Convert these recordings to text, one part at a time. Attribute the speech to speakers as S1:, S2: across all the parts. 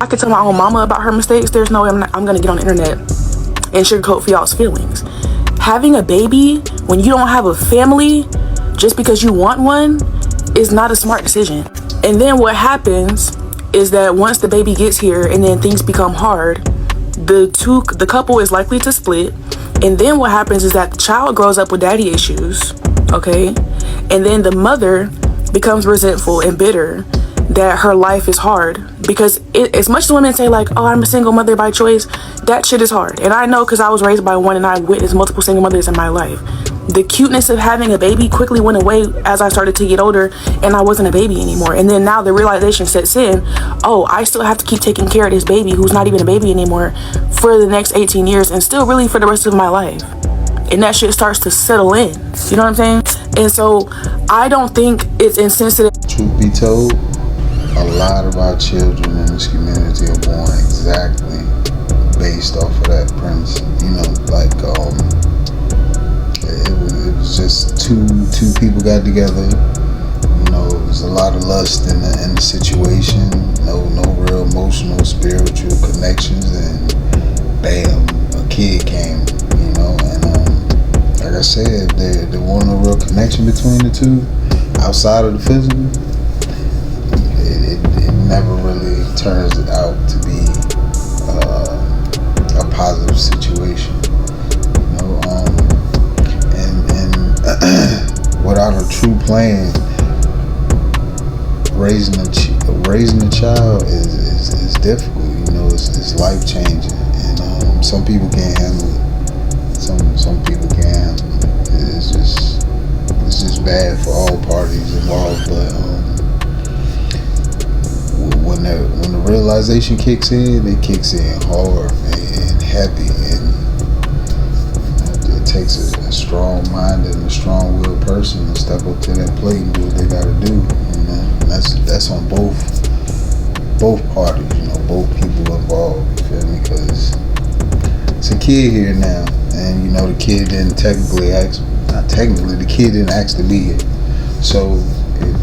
S1: I could tell my own mama about her mistakes. There's no way I'm gonna get on the internet and sugarcoat for y'all's feelings. Having a baby when you don't have a family just because you want one is not a smart decision. And then what happens is that once the baby gets here and then things become hard, the couple is likely to split. And then what happens is that the child grows up with daddy issues, okay? And then the mother becomes resentful and bitter that her life is hard, because as much as women say like, oh, I'm a single mother by choice, that shit is hard. And I know, because I was raised by one and I witnessed multiple single mothers in my life. The cuteness of having a baby quickly went away as I started to get older and I wasn't a baby anymore. And then now the realization sets in, oh, I still have to keep taking care of this baby who's not even a baby anymore for the next 18 years and still really for the rest of my life. And that shit starts to settle in. You know what I'm saying? And so I don't think it's insensitive.
S2: Truth be told, a lot of our children in this community are born exactly based off of that premise. You know, like it was just two people got together. You know, it was a lot of lust in the situation. No real emotional, spiritual connections, and bam, a kid came. You know, and like I said, there wasn't no real connection between the two outside of the physical. It never really turns out to be a positive situation, you know. And without a true plan, raising a child is difficult. You know, it's life changing, and some people can't handle it. Some people can't handle it. It's just bad for all parties involved, but. When the realization kicks in, it kicks in hard and heavy, and it takes a strong-minded and a strong-willed person to step up to that plate and do what they got to do. You know, and that's on both parties. You know, both people involved. You feel me? Because it's a kid here now, and you know the kid didn't technically ask. Not technically, the kid didn't ask to be here. So if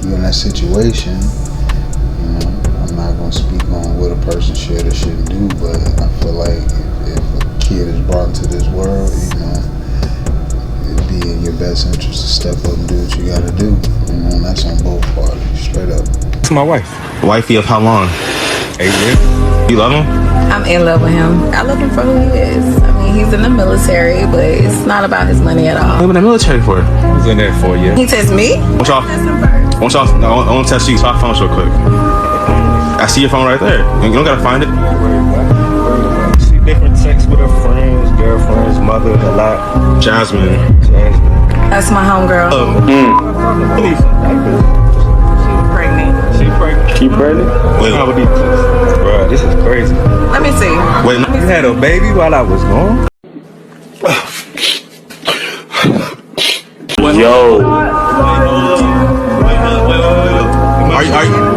S2: you're in that situation, you know, I'm not going to speak on what a person should or shouldn't do, but I feel like if a kid is brought into this world, you know, it'd be in your best interest to step up and do what you got to do. You know, and that's on both parties, straight up.
S3: It's my wife.
S4: Wifey of how long?
S3: 8 years.
S4: You love him?
S5: I'm in love with him. I love him for who he is. I mean, he's in the military, but it's not about his money at all.
S4: What you in the military for?
S3: I was in there for a year.
S5: He tests me?
S4: I want to test you. Talk phones real quick. I see your phone right there. You don't gotta find it.
S3: See different texts with her friends, girlfriends, mother, a lot.
S4: Jasmine.
S5: That's my homegirl.
S3: She pregnant. She pregnant?
S4: Wait.
S3: Bro, this is crazy.
S5: Let me see.
S4: Wait.
S3: You had a baby while I was gone?
S4: Yo.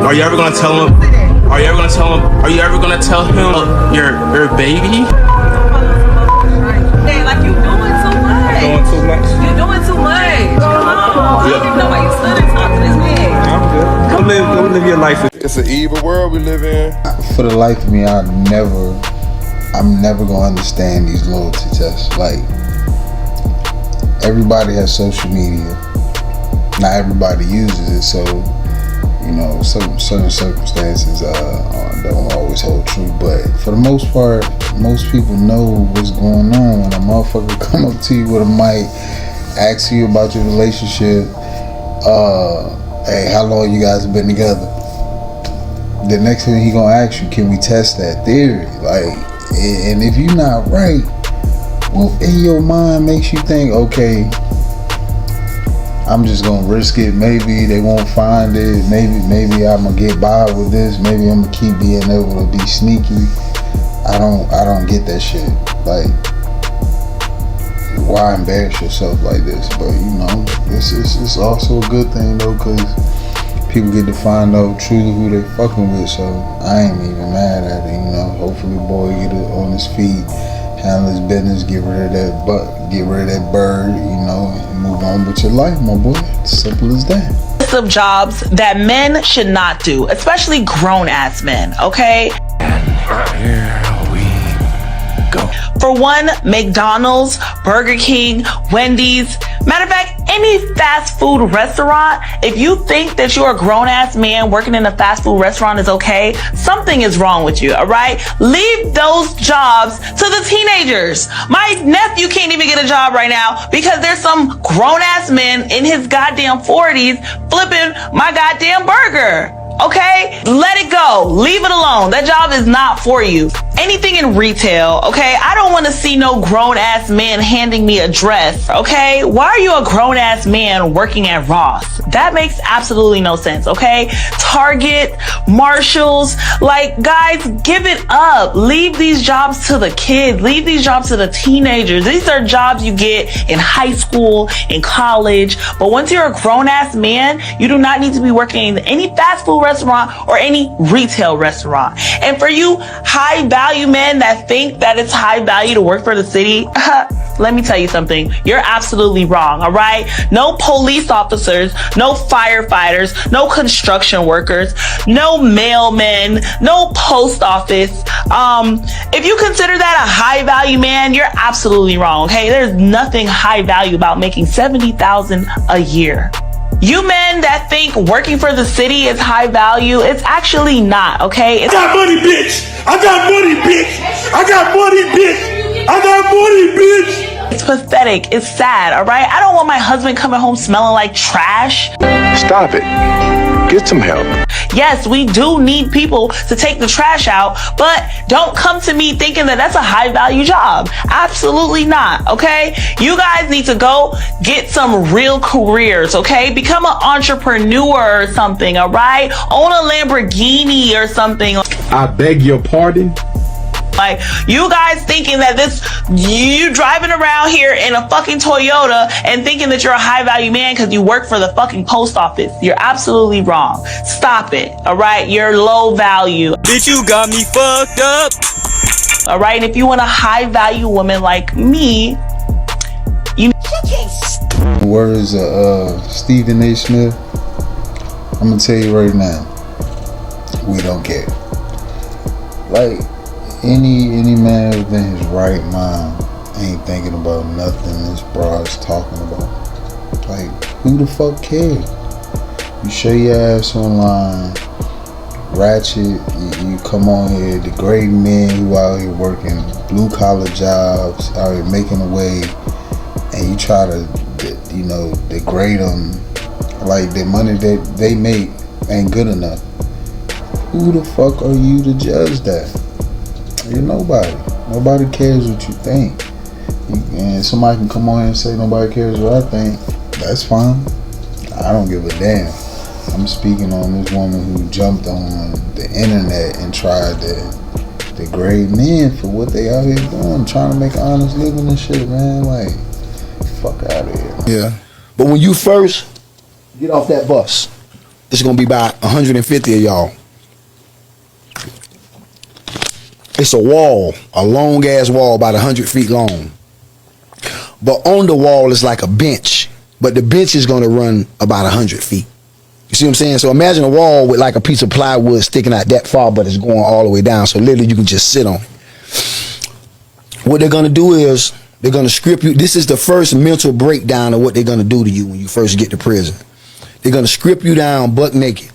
S4: Are you ever gonna tell him? Are you ever gonna tell him your baby?
S5: Hey, like you doing too much.
S3: Doing too much?
S5: You're doing too much. Come on. I don't even know why you stood and talked to this man.
S3: I'm good. Go live your life.
S6: It's an evil world we live in.
S2: For the life of me, I'm never gonna understand these loyalty tests. Like, everybody has social media. Not everybody uses it, so you know, certain circumstances don't always hold true. But for the most part, most people know what's going on when a motherfucker come up to you with a mic, ask you about your relationship. Hey, how long you guys have been together? The next thing he gonna ask you, can we test that theory? Like, and if you're not right, well, in your mind makes you think, okay, I'm just gonna risk it. Maybe they won't find it. Maybe I'm gonna get by with this. Maybe I'm gonna keep being able to be sneaky. I don't get that shit. Like, why embarrass yourself like this? But you know, it's also a good thing though, cause people get to find out truly who they fucking with. So I ain't even mad at it. You know, hopefully, boy, get it on his feet, handle his business, get rid of that butt, get rid of that bird. You know, and move on with your life, my boy. It's simple as that.
S7: types of jobs that men should not do, especially grown-ass men, okay?
S6: Here we go.
S7: For one, McDonald's, Burger King, Wendy's, matter of fact, any fast food restaurant, if you think that you're a grown-ass man working in a fast food restaurant is okay, something is wrong with you, all right? Leave those jobs to the teenagers. My nephew can't even get a job right now because there's some grown-ass man in his goddamn 40s flipping my goddamn burger. Okay? Let it go. Leave it alone. That job is not for you. Anything in retail, okay? I don't want to see no grown-ass man handing me a dress, okay? Why are you a grown-ass man working at Ross? That makes absolutely no sense, okay? Target, Marshalls, like, guys, give it up. Leave these jobs to the kids. Leave these jobs to the teenagers. These are jobs you get in high school, in college. But once you're a grown-ass man, you do not need to be working in any fast food restaurant or any retail restaurant. And for you high value men that think that it's high value to work for the city, let me tell you something. You're absolutely wrong, all right? No police officers, no firefighters, no construction workers, no mailmen, no post office. If you consider that a high value man, you're absolutely wrong, okay? There's nothing high value about making $70,000 a year. You men that think working for the city is high value, it's actually not, okay?
S6: I got money, bitch! I got money, bitch! I got money, bitch! I got money, bitch!
S7: It's pathetic. It's sad, all right? I don't want my husband coming home smelling like trash.
S6: Stop it. Get some help.
S7: Yes, we do need people to take the trash out, but don't come to me thinking that that's a high value job. Absolutely not, okay? You guys need to go get some real careers, okay? Become an entrepreneur or something, all right? Own a Lamborghini or something.
S6: I beg your pardon?
S7: Like, you guys thinking that you driving around here in a fucking Toyota and thinking that you're a high value man because you work for the fucking post office. You're absolutely wrong. Stop it, all right? You're low value.
S8: Bitch, you got me fucked up.
S7: All right, and if you want a high value woman like me,
S2: Words of Stephen A. Smith, I'm gonna tell you right now, we don't care. Like, any man within his right mind ain't thinking about nothing this broad's talking about. Like, who the fuck cares? You show your ass online, ratchet, you come on here degrading men who out here working blue collar jobs, out here making a way, and you try to, degrade them like the money that they make ain't good enough. Who the fuck are you to judge that? You're nobody. Nobody cares what you think. And somebody can come on here and say nobody cares what I think. That's fine. I don't give a damn. I'm speaking on this woman who jumped on the internet and tried to degrade men for what they out here doing, trying to make an honest living and shit, man. Like, fuck out of here.
S9: Yeah. But when you first get off that bus, it's gonna be about 150 of y'all. It's a wall, a long ass wall, about 100 feet long. But on the wall is like a bench, but the bench is gonna run about 100 feet. You see what I'm saying? So imagine a wall with like a piece of plywood sticking out that far, but it's going all the way down. So literally you can just sit on it. What they're gonna do is they're gonna strip you. This is the first mental breakdown of what they're gonna do to you when you first get to prison. They're gonna strip you down buck naked.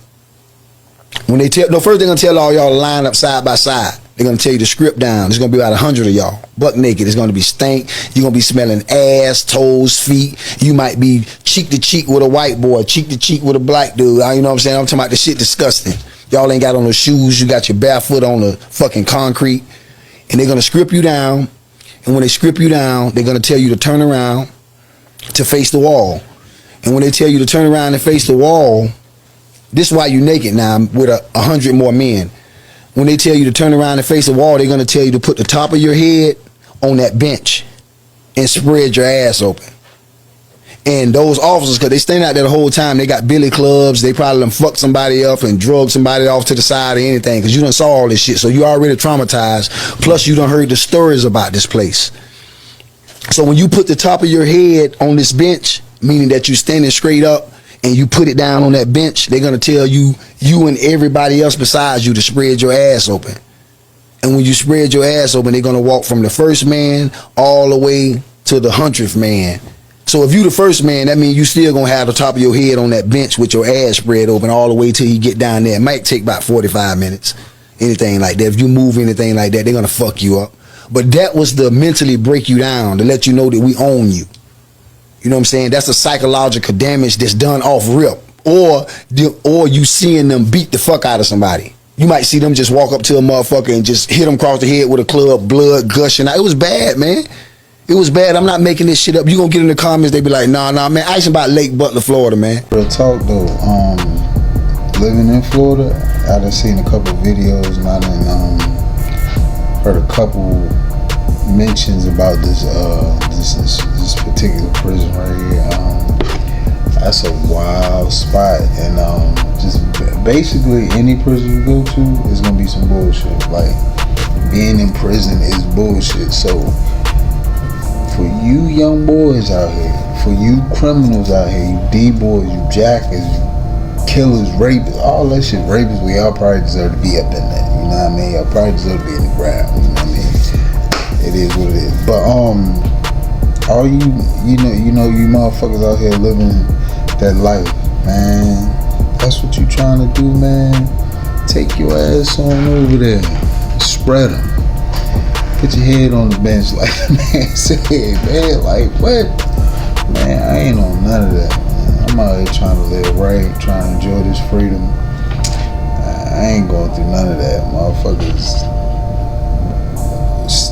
S9: When they first they're gonna tell all y'all to line up side by side. They're gonna tell you to strip down. There's gonna be about 100 of y'all, buck naked. It's gonna be stank. You're gonna be smelling ass, toes, feet. You might be cheek to cheek with a white boy, cheek to cheek with a black dude. You know what I'm saying? I'm talking about the shit disgusting. Y'all ain't got on the shoes. You got your barefoot on the fucking concrete. And they're gonna strip you down. And when they strip you down, they're gonna tell you to turn around to face the wall. And when they tell you to turn around and face the wall, this is why you naked now with 100 more men. When they tell you to turn around and face the wall, they're going to tell you to put the top of your head on that bench and spread your ass open. And those officers, because they stand out there the whole time, they got billy clubs. They probably done fucked somebody up and drugged somebody off to the side or anything, because you done saw all this shit. So you already traumatized. Plus you done heard the stories about this place. So when you put the top of your head on this bench, meaning that you standing straight up and you put it down on that bench, they're gonna tell you and everybody else besides you to spread your ass open. And when you spread your ass open, they're gonna walk from the first man all the way to the 100th man. So if you the first man, that means you still gonna have the top of your head on that bench with your ass spread open all the way till you get down there. It might take about 45 minutes, anything like that. If you move anything like that, they're gonna fuck you up. But that was to mentally break you down, to let you know that we own you. You know what I'm saying? That's the psychological damage that's done off rip. Or you seeing them beat the fuck out of somebody. You might see them just walk up to a motherfucker and just hit them across the head with a club, blood gushing out. It was bad, man. It was bad. I'm not making this shit up. You gonna get in the comments, they be like, nah, man, I ain't about Lake Butler, Florida, man.
S2: Real talk though, living in Florida, I done seen a couple videos and I done heard a couple mentions about this particular prison right here. That's a wild spot, and just basically any prison you go to is gonna be some bullshit. Like, being in prison is bullshit. So for you young boys out here, for you criminals out here, you D-boys, you jackers, you killers, rapists, all that shit, rapists, we all probably deserve to be up in there. You know what I mean? Y'all probably deserve to be in the ground. You know what I mean? It is what it is. But all you motherfuckers out here living that life, man. That's what you trying to do, man. Take your ass on over there. Spread them. Put your head on the bench like the man said, man. Like, what? Man, I ain't on none of that, man. I'm out here trying to live right, trying to enjoy this freedom. I ain't going through none of that. Motherfuckers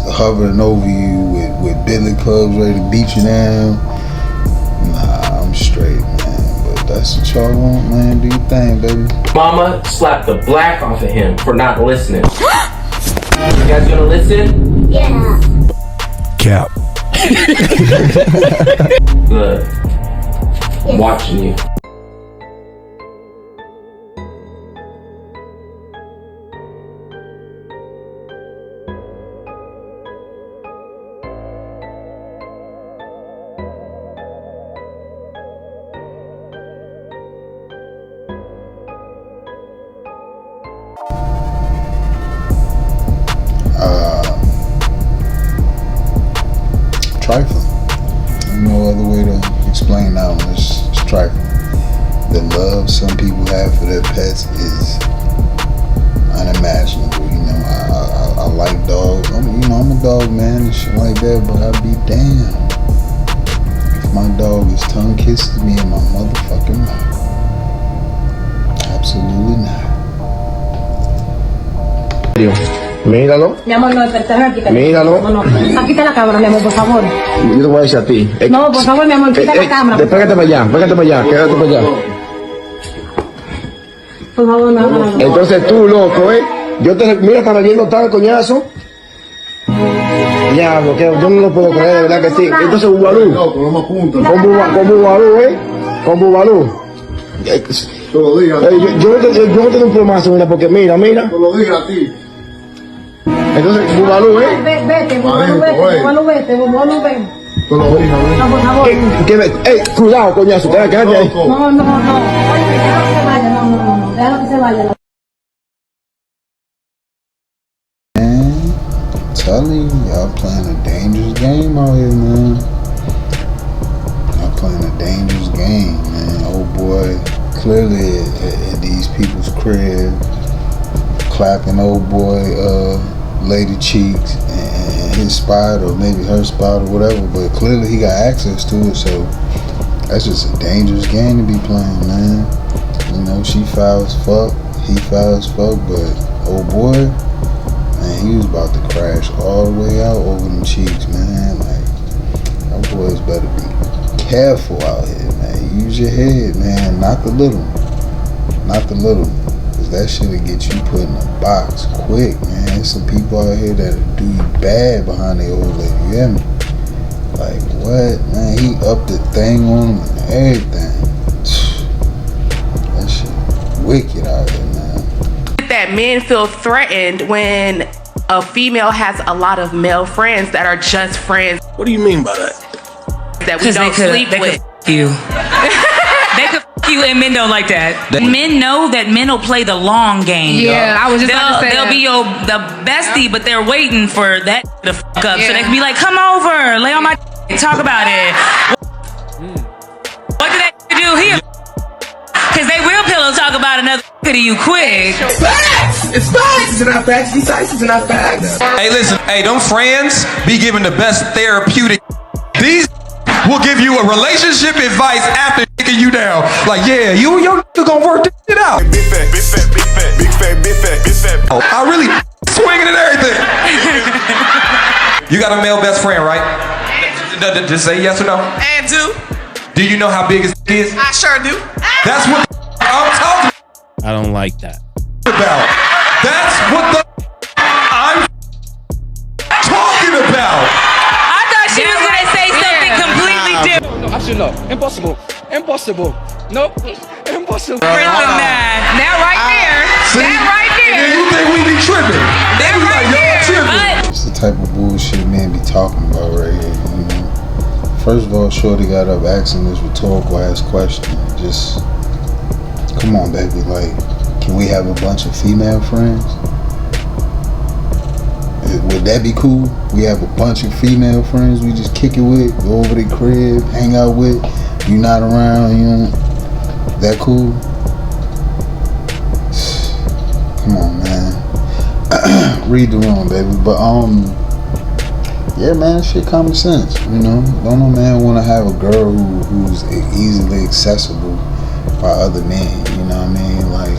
S2: hovering over you with billy clubs ready to beat you down. Nah, I'm straight, man. But that's what y'all want, man. Do your thing, baby.
S10: Mama slapped the black off of him for not listening. You guys gonna listen?
S6: Yeah.
S8: Cap.
S10: Good. I'm watching you.
S2: Trifling. There's no other way to explain that one. It's trifling. The love some people have for their pets is unimaginable. You know, I like dogs. I'm a dog man and shit like that, but I'd be damned if my dog is tongue kisses me in my motherfucking mouth. Absolutely not.
S11: Míralo.
S12: Mi amor, no, quítale.
S11: Míralo.
S12: No, quita la cámara, mi amor, por favor.
S11: Yo te voy a decir a ti.
S12: No, por favor, mi amor, quita la cámara.
S11: Pégate para allá, quédate para allá.
S12: Por favor, mi amor.
S11: Entonces tú, loco, mira, está leyendo tal coñazo. Ya, porque yo no lo puedo creer, de verdad que sí. Entonces, Bubalú. Con Bubalú, Con Bubalú. Yo no tengo un plomazo, mira, porque mira. Te lo dije a ti. Entonces, Bubalú,
S12: Vete.
S11: Te lo dije,
S12: no, por favor.
S11: Cuidado, coñazo, quédate ahí.
S12: No. Déjalo que se vaya.
S2: Man, telling you, y'all playing a dangerous game out here, man. Y'all playing a dangerous game, man. Oh boy, clearly at these people's crib, clapping old boy, lady cheeks and his spot or maybe her spot or whatever, but clearly he got access to it, so that's just a dangerous game to be playing, man. You know, she foul as fuck, he foul as fuck, but old boy, man, he was about to crash all the way out over them cheeks, man. Like, our boys better be careful out here, man. Use your head, man, not the little one. Not the little one. That shit'll get you put in a box quick, man. There's some people out here that'll do you bad behind the old lady, you hear me? Like, what? Man, he upped the thing on him and everything. That shit wicked out here, man.
S13: That men feel threatened when a female has a lot of male friends that are just friends.
S8: What do you mean by that?
S13: That we don't sleep with.
S14: You. They could you, and men don't like that. Men know that men will play the long game.
S13: Yeah, I was just about to say
S14: they'll
S13: that.
S14: be the bestie, but they're waiting for that to fuck up, so they can be like, "Come over, lay on my talk about it." What did that do here? Because they will pillow talk about another to you quick.
S6: Facts! It's facts! It's not facts. These sites is not facts.
S15: Hey, listen. Hey, them friends be giving the best therapeutic. These will give you a relationship advice after kicking you down. Like, yeah, you and your gonna work this shit out.
S6: Big fat, big fat, big fat, big fat, big fat, big fat.
S15: Oh, I really swinging at everything. You got a male best friend, right? Just say yes or no.
S16: And do.
S15: Do you know how big his is?
S16: I sure do.
S15: That's what I'm talking
S8: I don't like that.
S15: about. That's what I'm talking about.
S14: I thought she was gonna say something completely different.
S17: No, absolutely not. Impossible. Impossible. No, impossible.
S13: That right there.
S15: See?
S13: That right there.
S15: And you think we be tripping?
S13: That
S15: We
S13: right
S15: like, y'all tripping.
S2: It's the type of bullshit men be talking about right here, you know. First of all, Shorty got up asking this rhetorical ass question. Just, come on, baby, like, can we have a bunch of female friends? Would that be cool? We have a bunch of female friends we just kick it with, go over their crib, hang out with, you not around, you know, that cool? Come on, man. Read the room, baby. But yeah, man, shit, common sense, you know. Don't no man want to have a girl who's easily accessible by other men, you know what I mean? Like,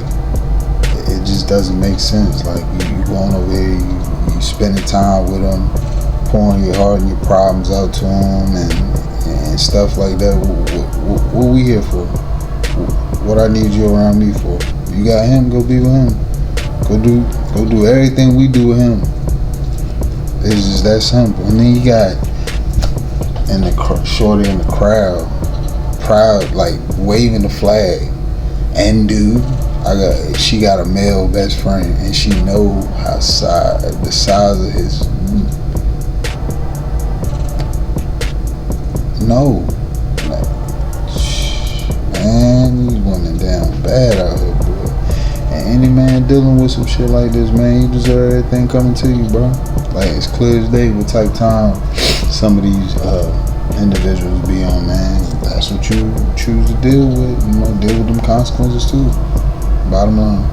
S2: it just doesn't make sense. Like, you going over here, you spending time with them, pouring your heart and your problems out to them, and stuff like that. What we here for? What I need you around me for? You got him, go be with him. Go do everything we do with him. It's just that simple. And then you got Shorty in the crowd, proud, like waving the flag. And dude, she got a male best friend, and she know the size of his. No, like, man, these women down bad out here, bro. And any man dealing with some shit like this, man, you deserve everything coming to you, bro. Like, it's clear as day what type of time some of these individuals be on, man. That's what you choose to deal with. You know, deal with them consequences too. Bottom line.